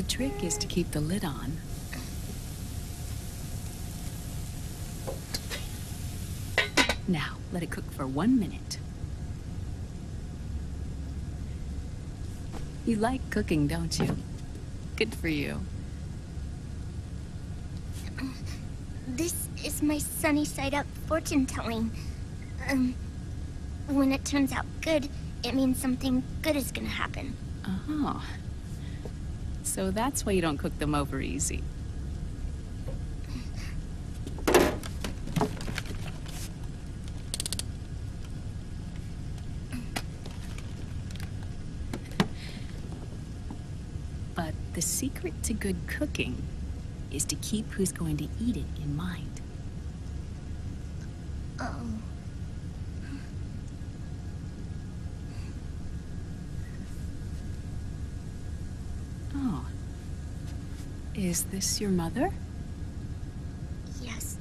trick is to keep the lid on. Now, let it cook for 1 minute. You like cooking, don't you? Good for you. This is my sunny side up fortune telling. When it turns out good, it means something good is gonna happen. Oh. So that's why you don't cook them over easy. But the secret to good cooking is to keep who's going to eat it in mind. Oh. Oh. Is this your mother? Yes.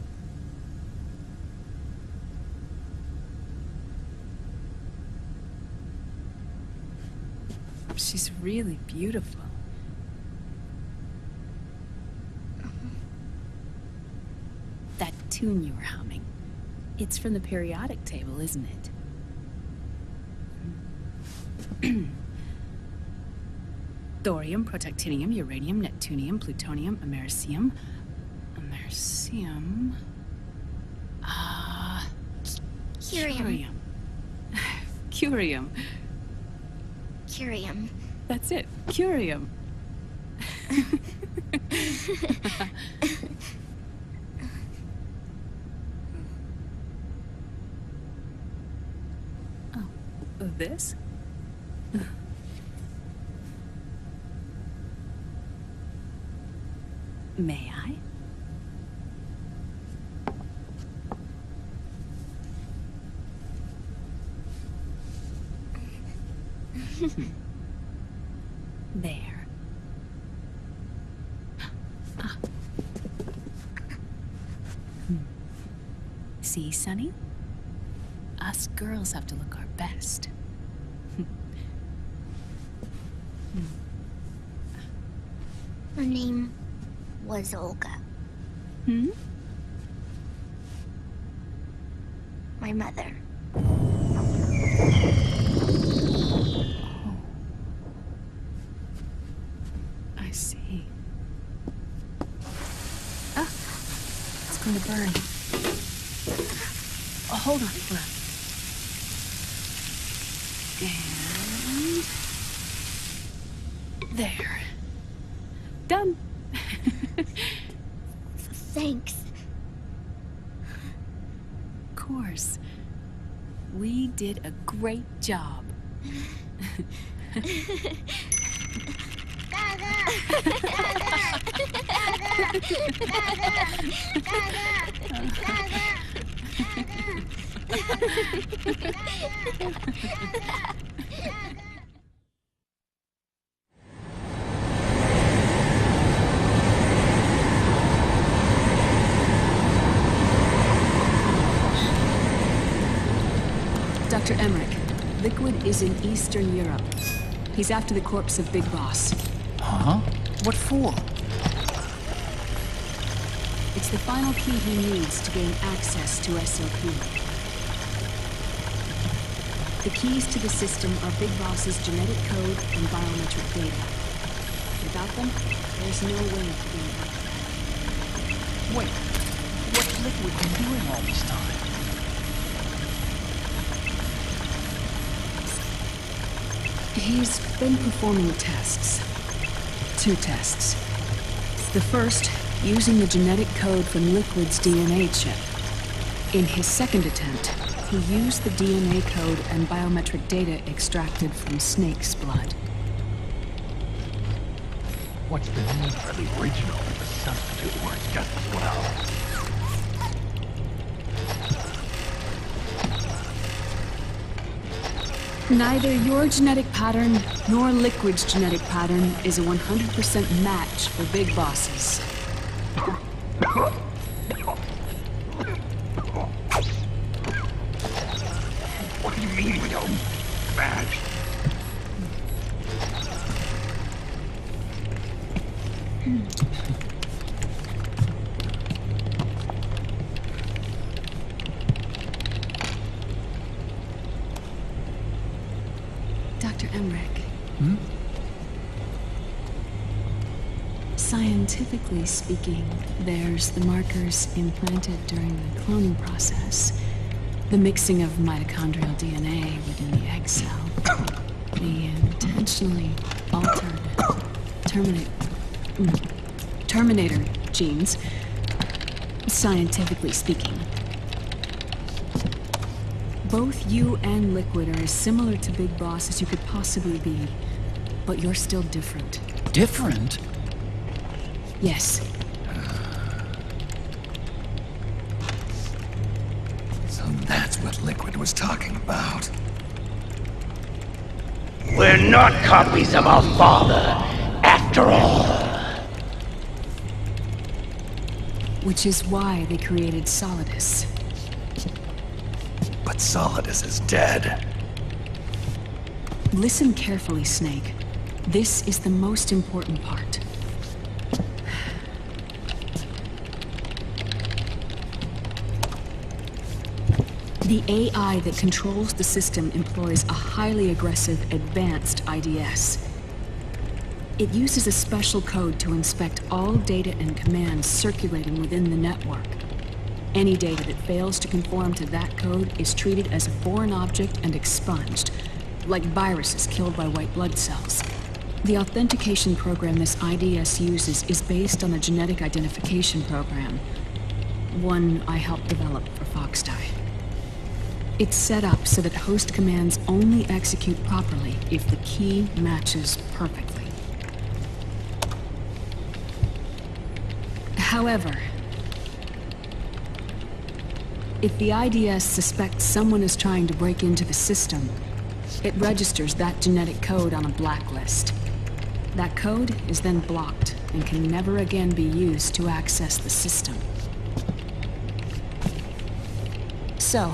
She's really beautiful. That tune you were humming, it's from the periodic table, isn't it? Thorium, protactinium, uranium, neptunium, plutonium, americium. Americium. Curium. Curium. Curium. That's it. Curium. Oh, this? May I? There. Ah. See, Sunny? Us girls have to look our best. Her name was Olga. Hmm? My mother. I see. Ah! It's going to burn. Oh, hold on, hold on. And... there. Done. Thanks. Of course. We did a great job. Dr. Emmerich, Liquid is in Eastern Europe. He's after the corpse of Big Boss. Huh? What for? It's the final key he needs to gain access to SOP. The keys to the system are Big Boss's genetic code and biometric data. Without them, there's no way to gain access. Wait, what's Liquid been doing all this time? He's been performing tests. 2 tests. The first, using the genetic code from Liquid's DNA chip. In his second attempt, he used the DNA code and biometric data extracted from Snake's blood. What's the need for the original if the substitute works just as well? Neither your genetic pattern nor Liquid's genetic pattern is a 100% match for Big Bosses. What do you mean we don't match? Dr. Emmerich. Scientifically speaking, there's the markers implanted during the cloning process, the mixing of mitochondrial DNA within the egg cell, the intentionally altered Terminator genes, scientifically speaking. Both you and Liquid are as similar to Big Boss as you could possibly be, but you're still different. Different? Yes. So that's what Liquid was talking about. We're not copies of our father, after all. Which is why they created Solidus. But Solidus is dead. Listen carefully, Snake. This is the most important part. The AI that controls the system employs a highly aggressive, advanced IDS. It uses a special code to inspect all data and commands circulating within the network. Any data that fails to conform to that code is treated as a foreign object and expunged, like viruses killed by white blood cells. The authentication program this IDS uses is based on a genetic identification program, one I helped develop for Foxdie. It's set up so that host commands only execute properly if the key matches perfectly. However, if the IDS suspects someone is trying to break into the system, it registers that genetic code on a blacklist. That code is then blocked and can never again be used to access the system. So,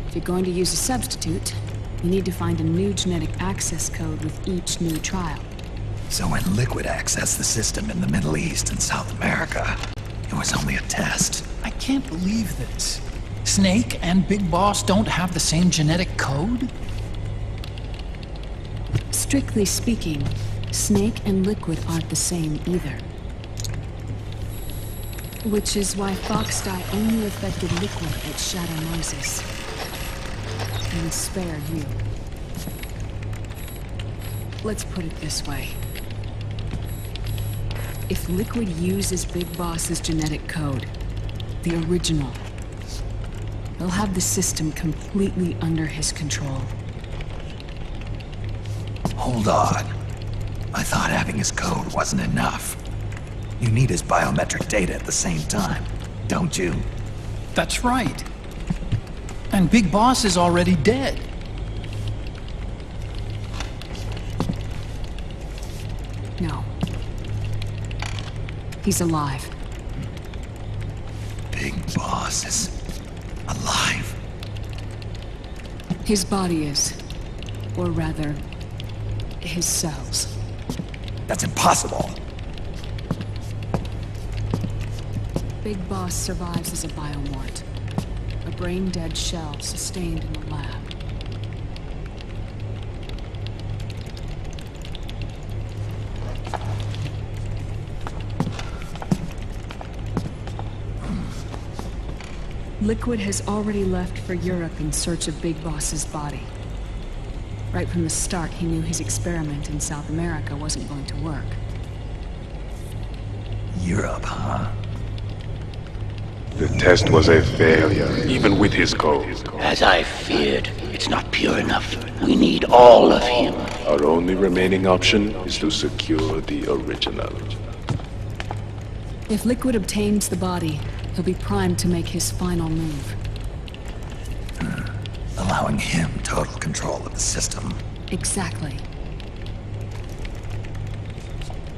if you're going to use a substitute, you need to find a new genetic access code with each new trial. So when Liquid accessed the system in the Middle East and South America, it was only a test. I can't believe this. Snake and Big Boss don't have the same genetic code? Strictly speaking, Snake and Liquid aren't the same either. Which is why Foxdie only affected Liquid at Shadow Moses. And spared you. Let's put it this way. If Liquid uses Big Boss's genetic code, the original, they'll have the system completely under his control. Hold on. I thought having his code wasn't enough. You need his biometric data at the same time, don't you? That's right. And Big Boss is already dead. No. He's alive. Big Boss is alive. His body is. Or rather, his cells. That's impossible. Big Boss survives as a biomort. A brain-dead shell sustained in the lab. Liquid has already left for Europe in search of Big Boss's body. Right from the start, he knew his experiment in South America wasn't going to work. Europe, huh? The test was a failure, even with his code. As I feared, it's not pure enough. We need all of him. Our only remaining option is to secure the original. If Liquid obtains the body, he'll be primed to make his final move. Allowing him total control of the system. Exactly.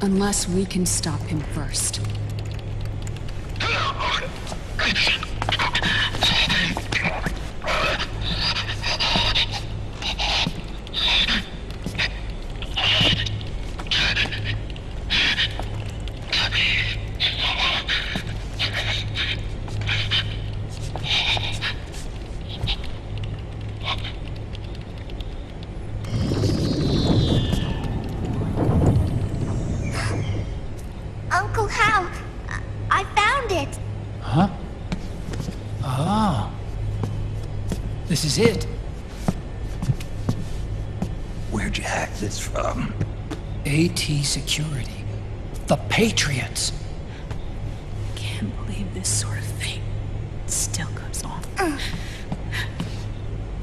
Unless we can stop him first. This is it. Where'd you hack this from? AT Security. The Patriots. Can't believe this sort of thing still goes on.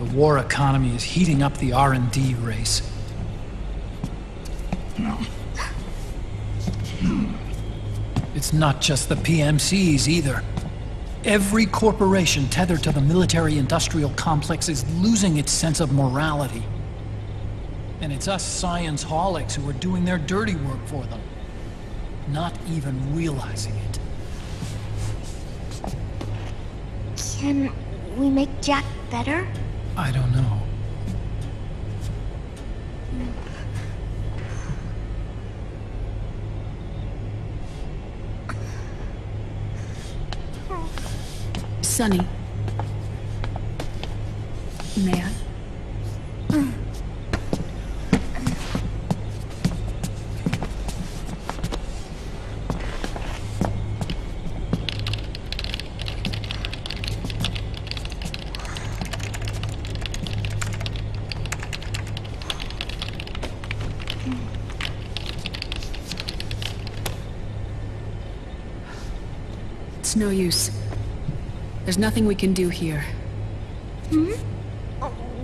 The war economy is heating up the R&D race. It's not just the PMCs either. Every corporation tethered to the military-industrial complex is losing its sense of morality. And it's us science-holics who are doing their dirty work for them, not even realizing it. Can we make Jack better? I don't know. Sonny. May I? It's no use. There's nothing we can do here.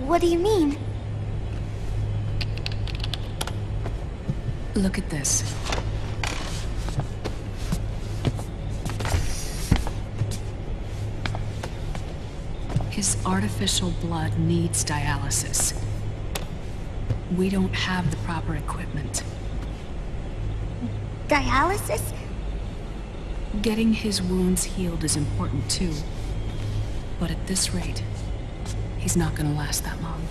What do you mean? Look at this. His artificial blood needs dialysis. We don't have the proper equipment. Dialysis? Getting his wounds healed is important too. But at this rate, he's not gonna last that long.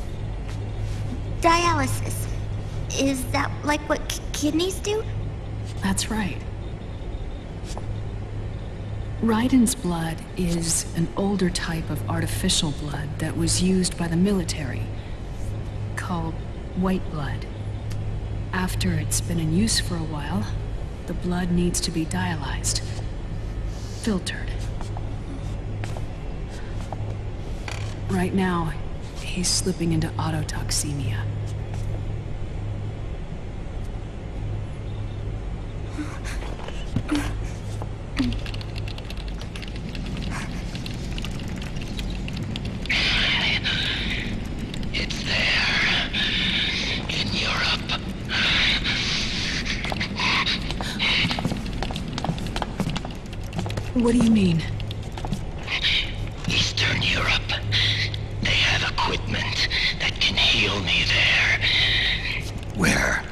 Dialysis. Is that like what kidneys do? That's right. Raiden's blood is an older type of artificial blood that was used by the military, called white blood. After it's been in use for a while, the blood needs to be dialyzed, filtered. Right now, he's slipping into autotoxemia. It's there. In Europe. What do you mean? Eastern Europe. They have equipment that can heal me there. Where?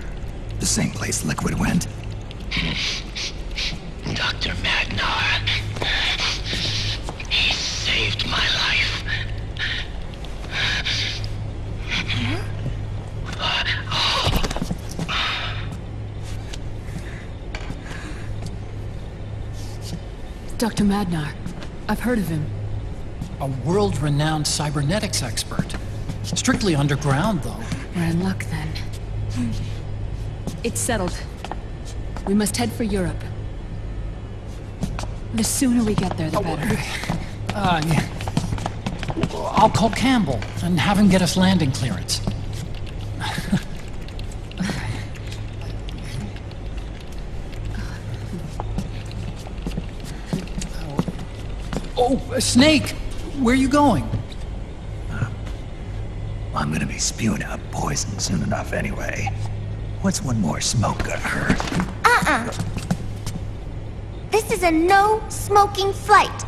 The same place Liquid went? Dr. Magnar. He saved my life. Dr. Madnar. I've heard of him. A world-renowned cybernetics expert. Strictly underground, though. We're in luck then. It's settled. We must head for Europe. The sooner we get there, the better. Yeah. I'll call Campbell and have him get us landing clearance. Oh, Snake! Where are you going? I'm gonna be spewing out poison soon enough anyway. What's one more smoke gonna hurt? This is a no-smoking flight.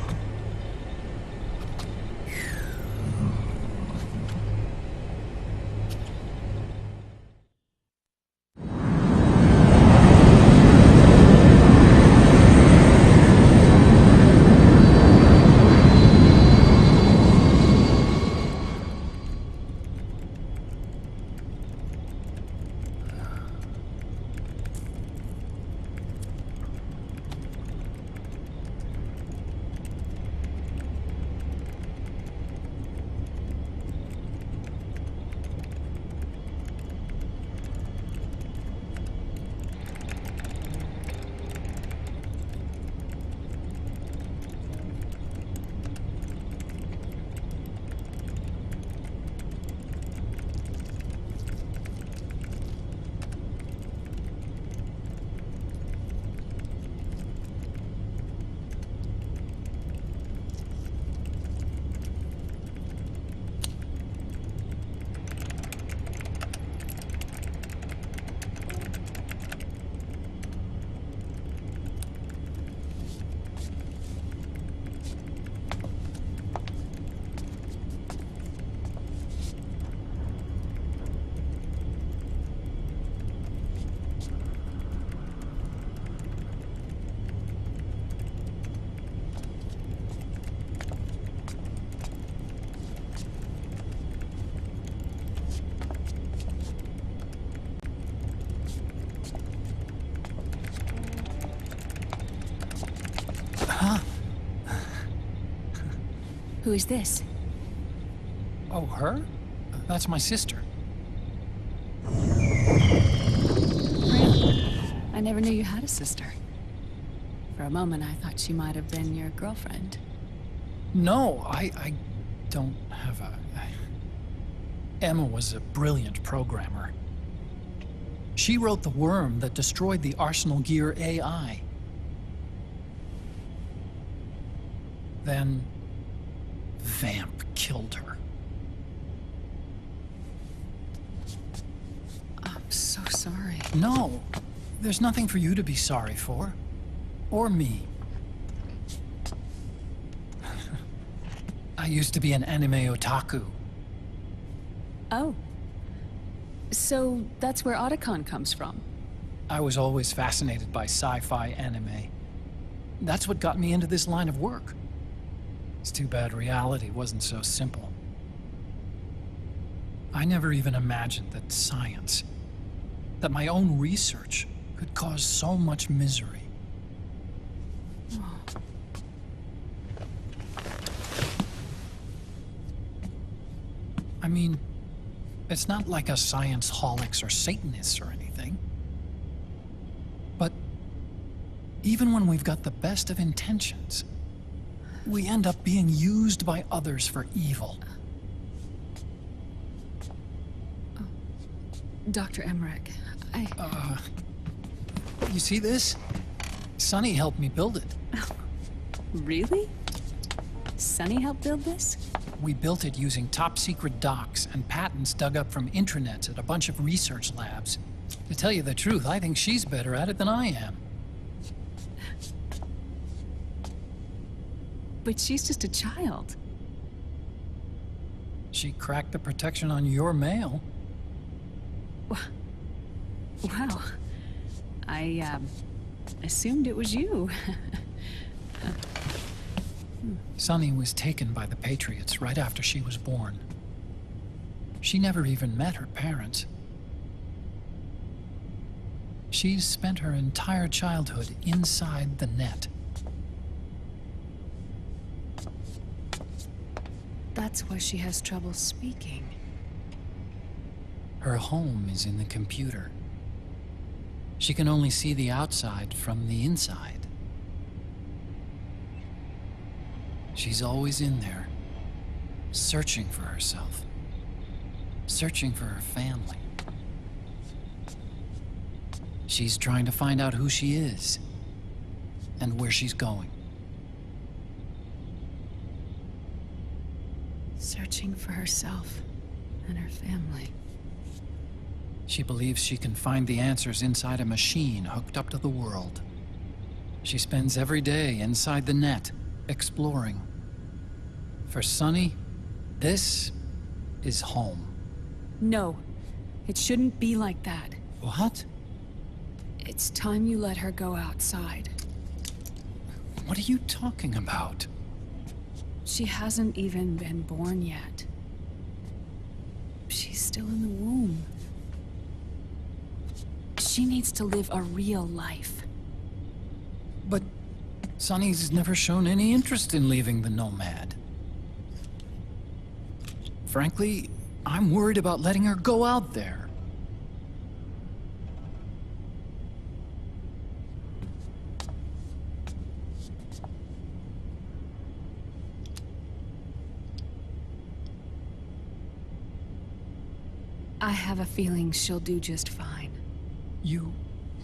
Who is this? Oh, her? That's my sister. Really? I never knew you had a sister. For a moment, I thought she might have been your girlfriend. No, I don't have a... Emma was a brilliant programmer. She wrote the worm that destroyed the Arsenal Gear AI. Then... Vamp killed her. I'm so sorry. No, there's nothing for you to be sorry for. Or me. I used to be an anime otaku. Oh. So that's where Otacon comes from. I was always fascinated by sci-fi anime. That's what got me into this line of work. It's too bad reality wasn't so simple. I never even imagined that science, that my own research, could cause so much misery. I mean, it's not like us science holics or Satanists or anything. But even when we've got the best of intentions, we end up being used by others for evil. Dr. Emmerich, You see this? Sonny helped me build it. Really? Sonny helped build this? We built it using top-secret docs and patents dug up from intranets at a bunch of research labs. To tell you the truth, I think she's better at it than I am. But she's just a child. She cracked the protection on your mail. Wow. I, assumed it was you. Sunny was taken by the Patriots right after she was born. She never even met her parents. She's spent her entire childhood inside the net. That's why she has trouble speaking. Her home is in the computer. She can only see the outside from the inside. She's always in there, searching for herself, searching for her family. She's trying to find out who she is and where she's going. Searching for herself and her family. She believes she can find the answers inside a machine hooked up to the world. She spends every day inside the net, exploring. For Sunny, this is home. No, it shouldn't be like that. What? It's time you let her go outside. What are you talking about? She hasn't even been born yet. She's still in the womb. She needs to live a real life. But Sunny's never shown any interest in leaving the Nomad. Frankly, I'm worried about letting her go out there. I have a feeling she'll do just fine. You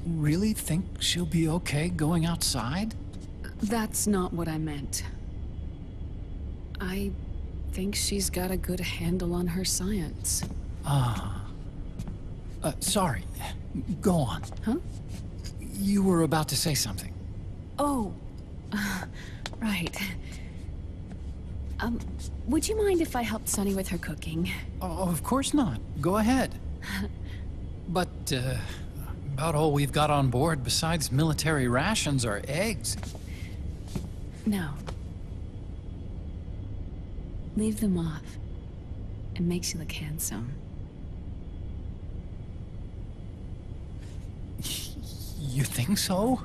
really think she'll be okay going outside? That's not what I meant. I think she's got a good handle on her science. Sorry. Go on. Huh? You were about to say something. Oh, right. Would you mind if I helped Sunny with her cooking? Oh, of course not. Go ahead. But, about all we've got on board besides military rations are eggs. No. Leave them off. It makes you look handsome. You think so?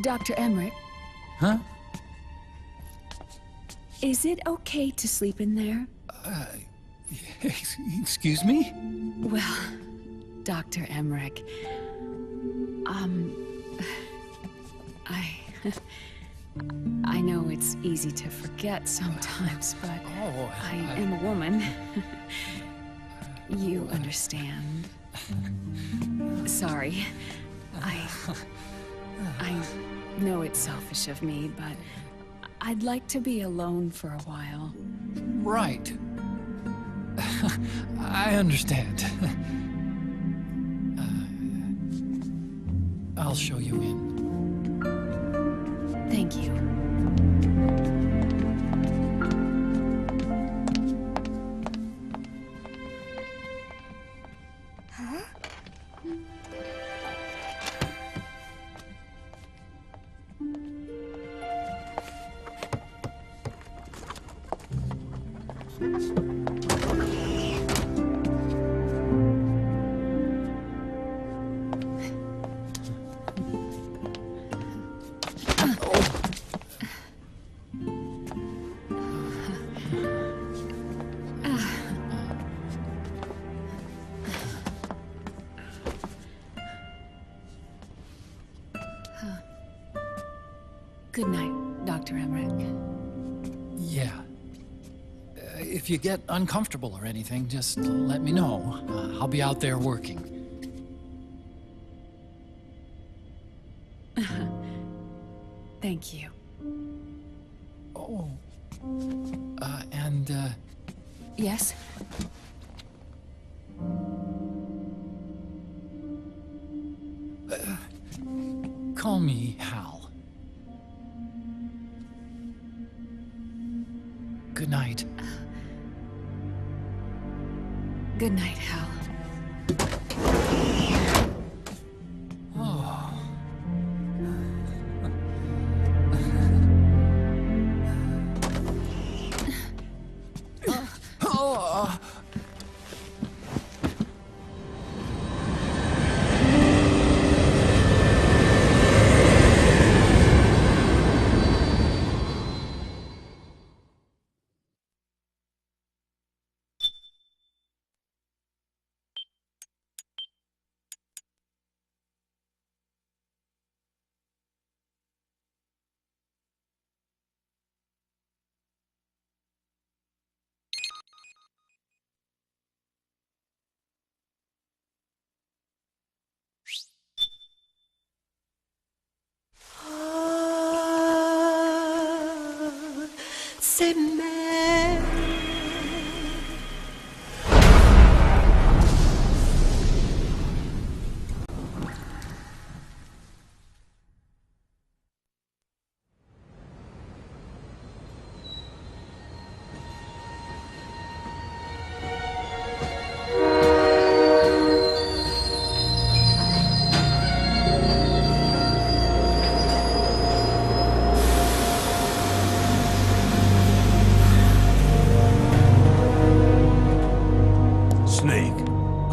Dr. Emmerich, Huh? is it okay to sleep in there? Excuse me? Well, Dr. Emmerich, I know it's easy to forget sometimes, but I am a woman. You understand. Sorry. I know it's selfish of me, but I'd like to be alone for a while. Right. I understand. I'll show you in. Thank you. Good night, Dr. Emmerich. Yeah. If you get uncomfortable or anything, just let me know. I'll be out there working. Thank you. Oh. Yes? Call me Hal. Good night. Good night, Hal. C'est mère.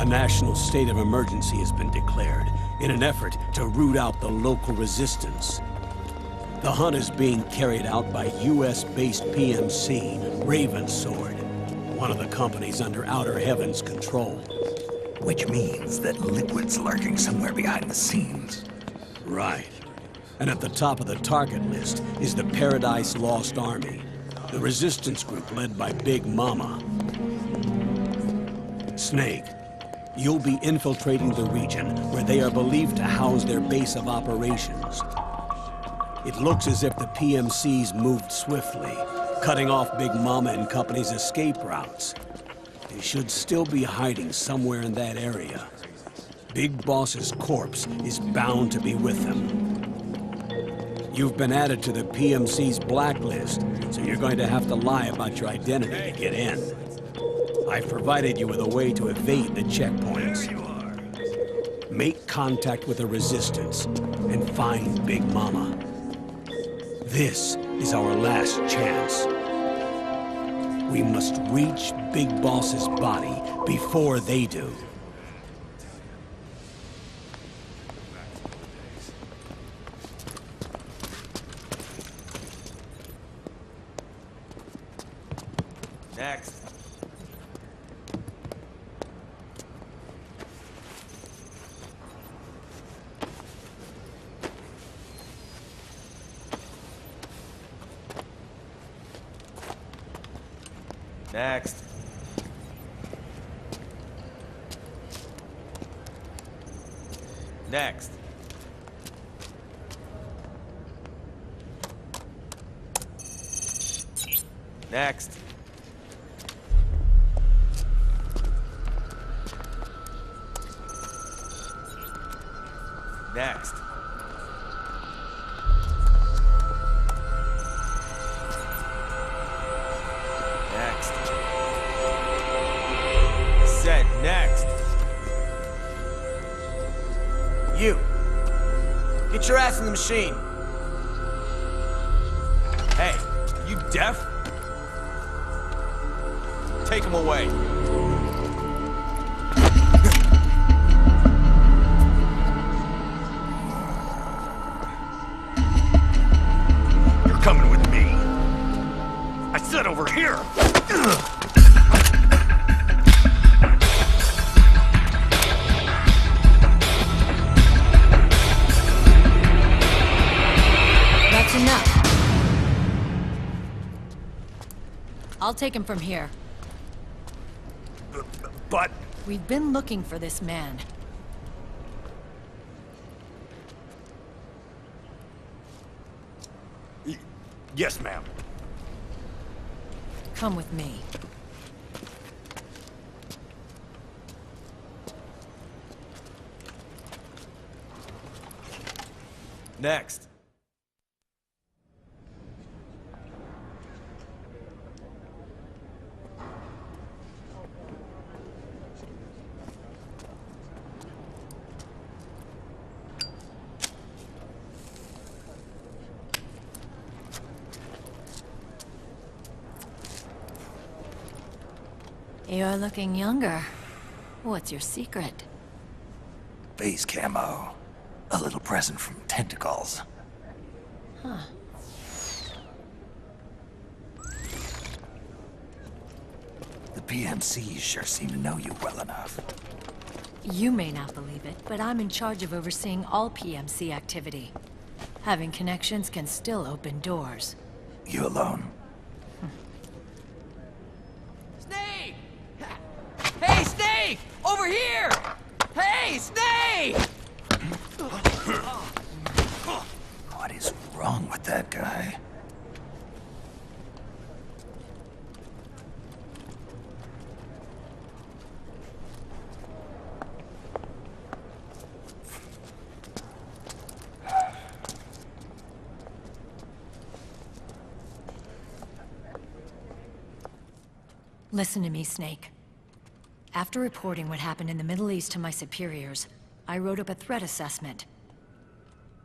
National state of emergency has been declared in an effort to root out the local resistance. The hunt is being carried out by US-based PMC, Ravensword, one of the companies under Outer Heaven's control. Which means that Liquid's lurking somewhere behind the scenes. Right. And at the top of the target list is the Paradise Lost Army, the resistance group led by Big Mama. Snake, you'll be infiltrating the region where they are believed to house their base of operations. It looks as if the PMCs moved swiftly, cutting off Big Mama and company's escape routes. They should still be hiding somewhere in that area. Big Boss's corpse is bound to be with them. You've been added to the PMC's blacklist, so you're going to have to lie about your identity to get in. I've provided you with a way to evade the checkpoints. Make contact with the Resistance and find Big Mama. This is our last chance. We must reach Big Boss's body before they do. Next. Next. Next. Next. Next. Next. Set. Next. You. Get your ass in the machine. Hey, you deaf? Take him away. You're coming with me. I said over here. That's enough. I'll take him from here. But... We've been looking for this man. Yes, ma'am. Come with me. Next. You're looking younger. What's your secret? Base camo. A little present from Tentacles. Huh. The PMCs sure seem to know you well enough. You may not believe it, but I'm in charge of overseeing all PMC activity. Having connections can still open doors. You alone? Snake! Hey, Snake! Over here! Hey, Snake! What is wrong with that guy? Listen to me, Snake. After reporting what happened in the Middle East to my superiors, I wrote up a threat assessment.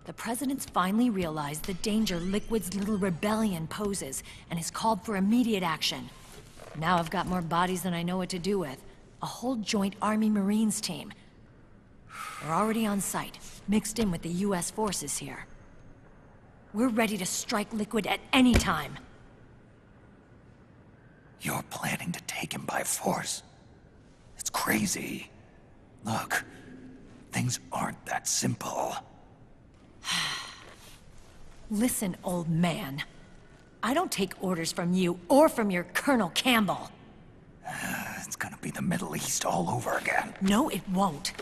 The President's finally realized the danger Liquid's little rebellion poses and has called for immediate action. Now I've got more bodies than I know what to do with. A whole joint Army-Marines team. We're already on site, mixed in with the US forces here. We're ready to strike Liquid at any time. You're planning to take him by force? It's crazy. Look, things aren't that simple. Listen, old man. I don't take orders from you or from your Colonel Campbell. It's gonna be the Middle East all over again. No, it won't.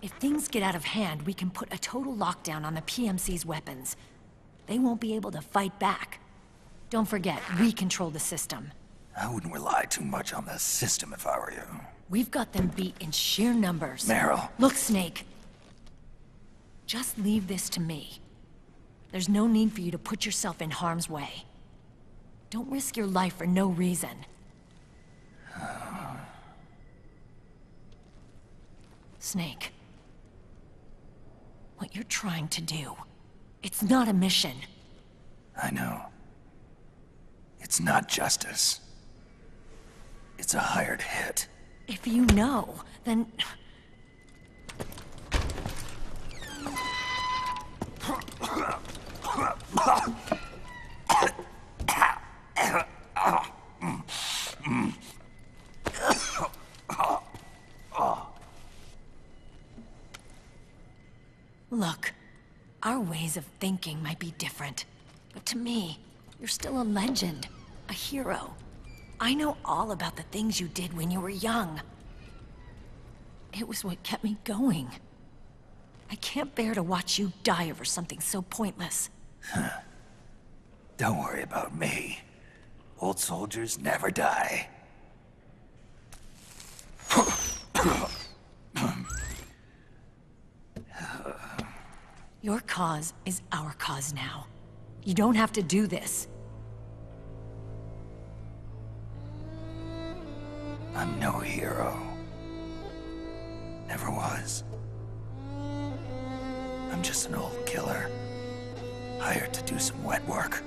If things get out of hand, we can put a total lockdown on the PMC's weapons. They won't be able to fight back. Don't forget, we control the system. I wouldn't rely too much on the system if I were you. We've got them beat in sheer numbers. Meryl. Look, Snake. Just leave this to me. There's no need for you to put yourself in harm's way. Don't risk your life for no reason. Snake. What you're trying to do, it's not a mission. I know. It's not justice. It's a hired hit. If you know, then... Our ways of thinking might be different, but to me, you're still a legend, a hero. I know all about the things you did when you were young. It was what kept me going. I can't bear to watch you die over something so pointless. Don't worry about me. Old soldiers never die. Your cause is our cause now. You don't have to do this. I'm no hero. Never was. I'm just an old killer, hired to do some wet work.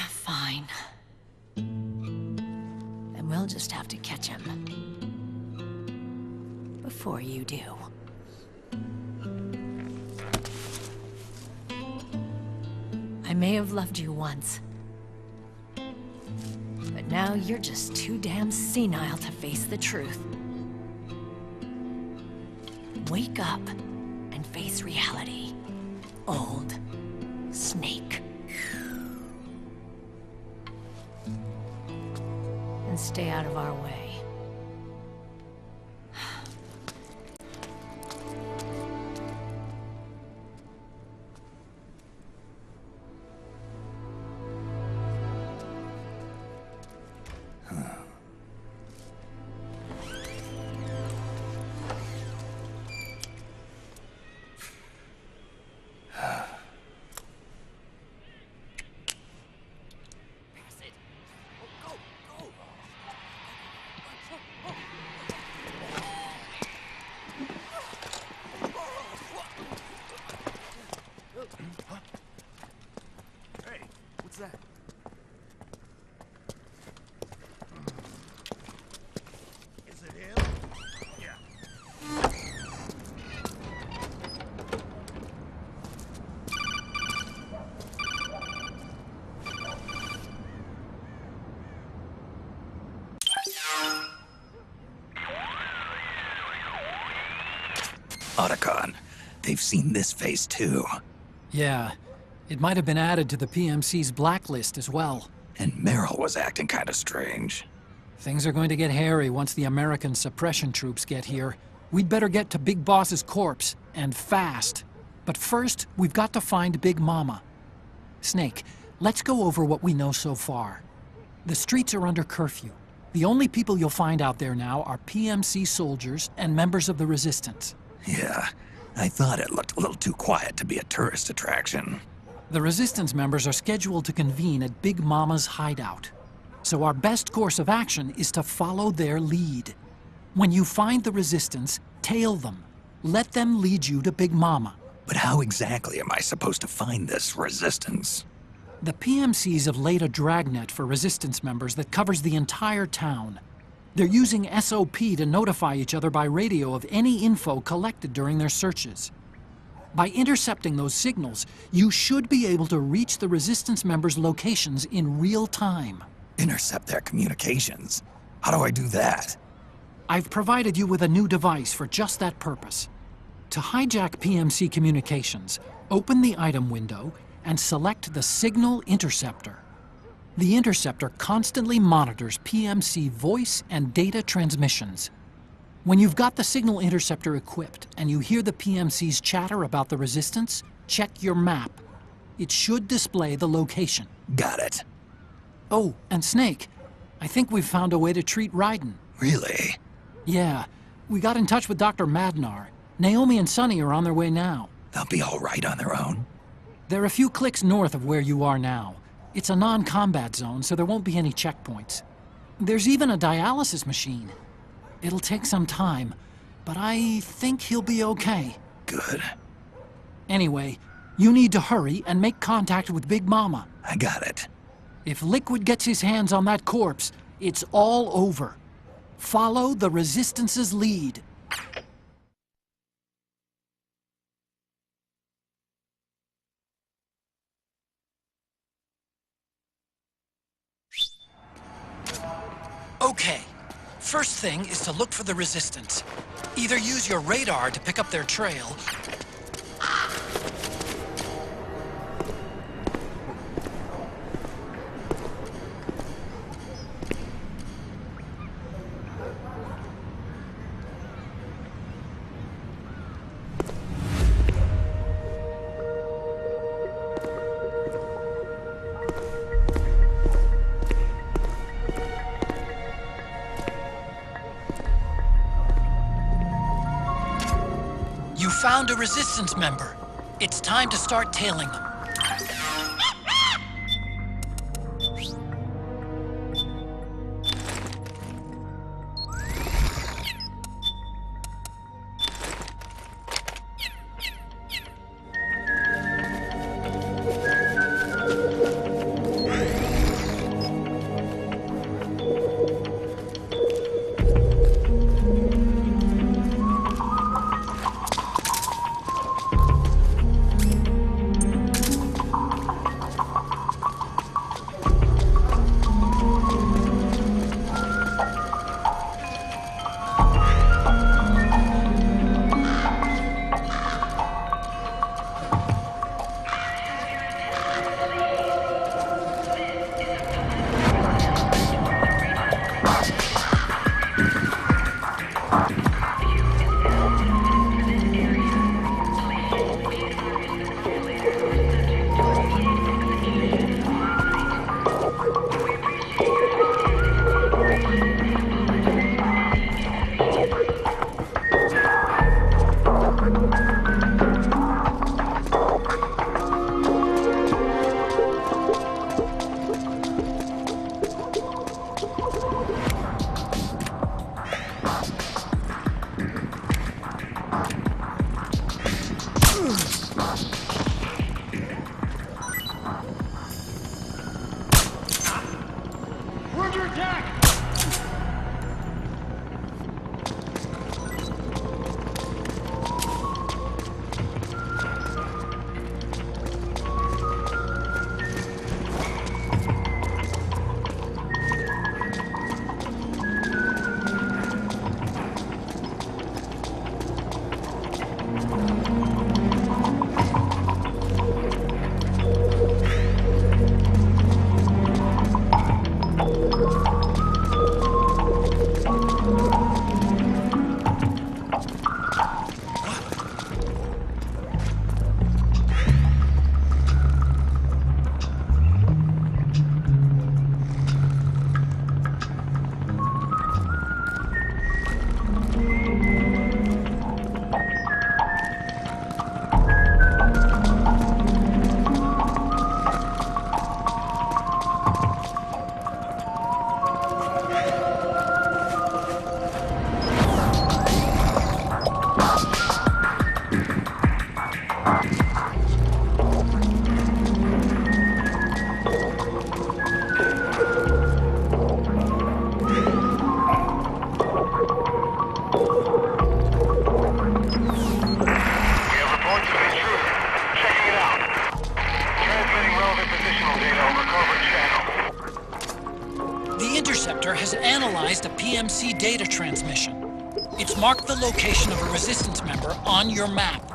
Fine. Then we'll just have to catch him. Before you do. I may have loved you once. But now you're just too damn senile to face the truth. Wake up and face reality. Old Snake. And stay out of our way. Otacon, they've seen this face too. Yeah, it might have been added to the PMC's blacklist as well. And Meryl was acting kind of strange. Things are going to get hairy once the American suppression troops get here. We'd better get to Big Boss's corpse, and fast. But first, we've got to find Big Mama. Snake, let's go over what we know so far. The streets are under curfew. The only people you'll find out there now are PMC soldiers and members of the Resistance. Yeah, I thought it looked a little too quiet to be a tourist attraction. The Resistance members are scheduled to convene at Big Mama's hideout. So our best course of action is to follow their lead. When you find the Resistance, tail them. Let them lead you to Big Mama. But how exactly am I supposed to find this Resistance? The PMCs have laid a dragnet for Resistance members that covers the entire town. They're using SOP to notify each other by radio of any info collected during their searches. By intercepting those signals, you should be able to reach the Resistance members' locations in real time. Intercept their communications? How do I do that? I've provided you with a new device for just that purpose. To hijack PMC communications, open the item window and select the Signal Interceptor. The interceptor constantly monitors PMC voice and data transmissions. When you've got the Signal Interceptor equipped and you hear the PMC's chatter about the Resistance, check your map. It should display the location. Got it. Oh, and Snake, I think we've found a way to treat Raiden. Really? Yeah, we got in touch with Dr. Madnar. Naomi and Sonny are on their way now. They'll be all right on their own? They're a few clicks north of where you are now. It's a non-combat zone, so there won't be any checkpoints. There's even a dialysis machine. It'll take some time, but I think he'll be okay. Good. Anyway, you need to hurry and make contact with Big Mama. I got it. If Liquid gets his hands on that corpse, it's all over. Follow the Resistance's lead. Okay. First thing is to look for the Resistance. Either use your radar to pick up their trail, You found a Resistance member. It's time to start tailing them. Has analyzed a PMC data transmission. It's marked the location of a Resistance member on your map.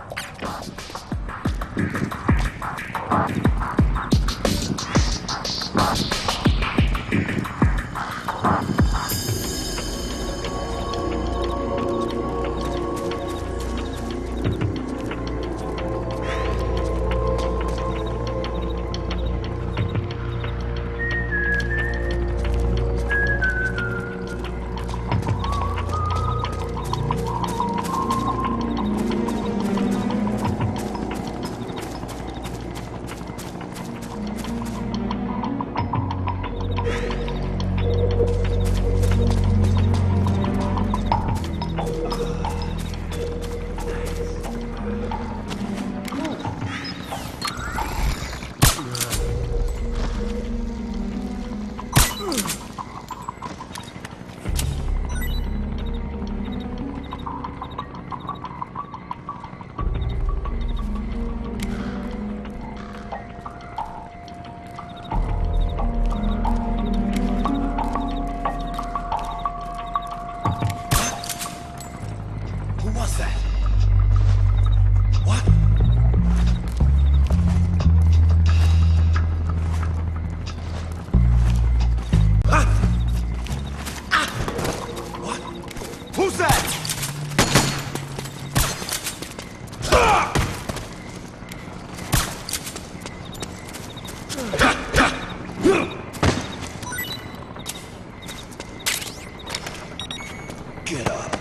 Get up.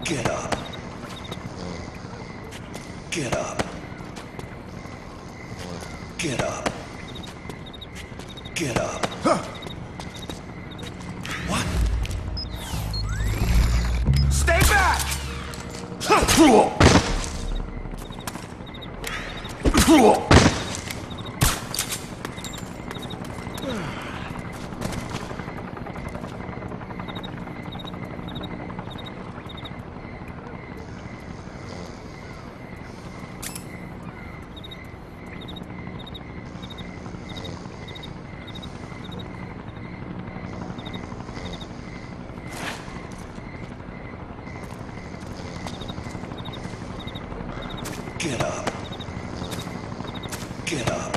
Get up. Get up. Get up. Get up. What? Stay back! Get up. Get up.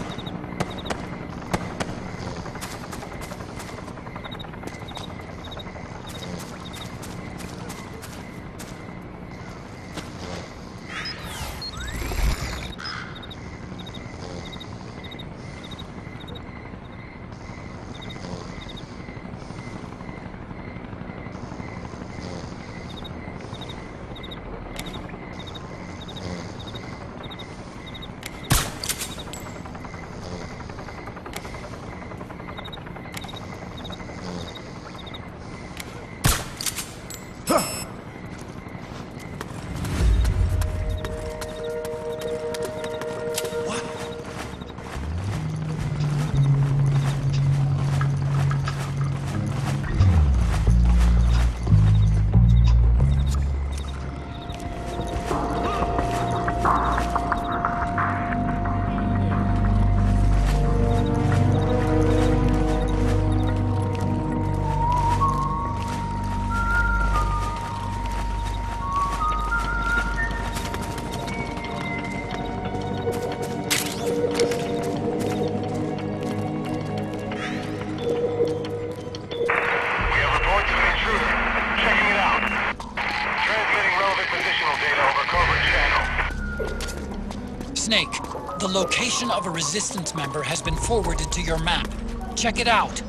Snake, the location of a Resistance member has been forwarded to your map. Check it out.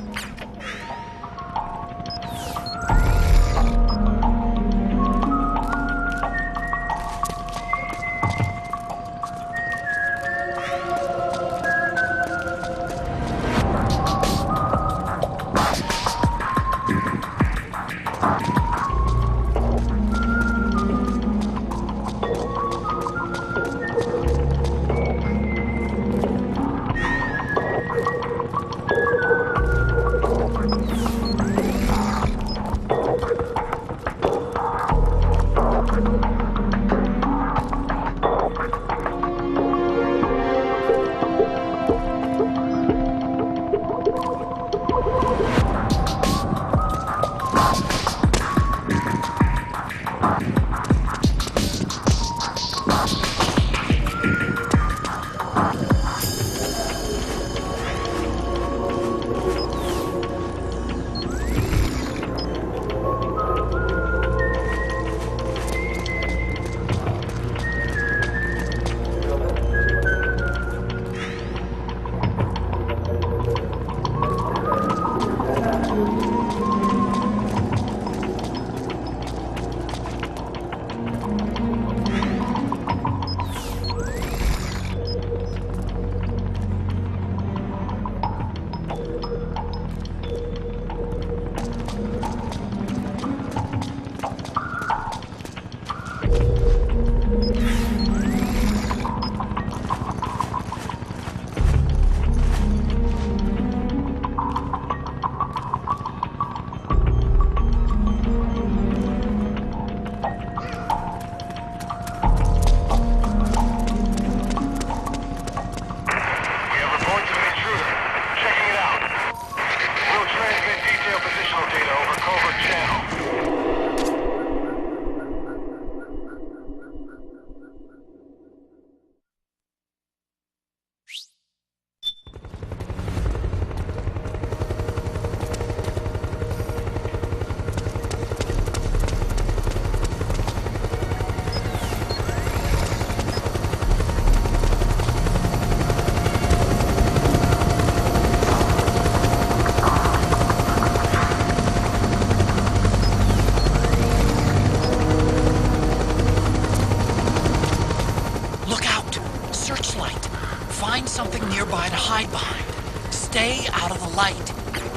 Stay out of the light.